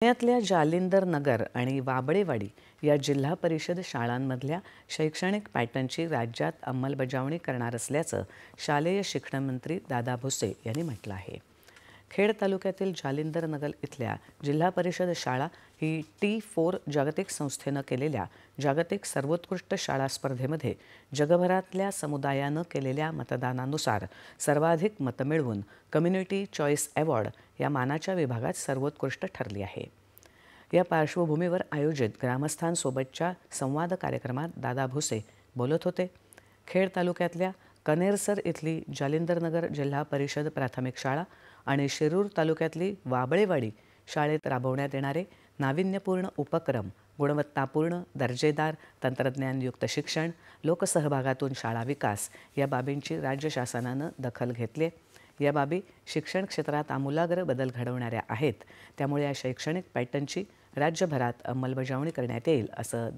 पुण्यातल्या जालिंदर नगर आणि वाबळेवाडी या जिल्हा परिषद शाळांमधल्या शैक्षणिक पॅटर्नची राज्यात अंमलबजावणी करणार असल्याचं शालेय शिक्षण मंत्री दादा भुसे यांनी म्हटलं आहे। खेड तालुक्यातील जालिंदर नगर इथल्या जिल्हा परिषद शाळा ही T4 जागतिक संस्थेनं केलेल्या जागतिक सर्वोत्कृष्ट शाळा स्पर्धेमध्ये जगभरातल्या समुदायानं केलेल्या मतदानानुसार सर्वाधिक मतं मिळवून कम्युनिटी चॉईस अवॉर्ड या मानाच्या विभागात सर्वोत्कृष्ट ठरली आहे। या पार्श्वभूमीवर आयोजित ग्रामस्थांसोबतच्या संवाद कार्यक्रमात दादा भुसे बोलत होते। खेड तालुक्यातल्या कनेरसर इथली जालिंदर नगर जिल्हा परिषद प्राथमिक शाळा आणि शिरूर तालुक्यातली वाबळेवाडी शाळेत राबवण्यात येणारे नाविन्यपूर्ण उपक्रम, गुणवत्तापूर्ण, दर्जेदार, तंत्रज्ञानयुक्त शिक्षण, लोकसहभागातून शाळा विकास या बाबींची राज्य शासनानं दखल घेतली आहे। या बाबी शिक्षण क्षेत्रात आमूलाग्र बदल घडवणाऱ्या आहेत। त्यामुळे या शैक्षणिक पॅटर्नची राज्यभरात अंमलबजावणी करण्यात येईल असं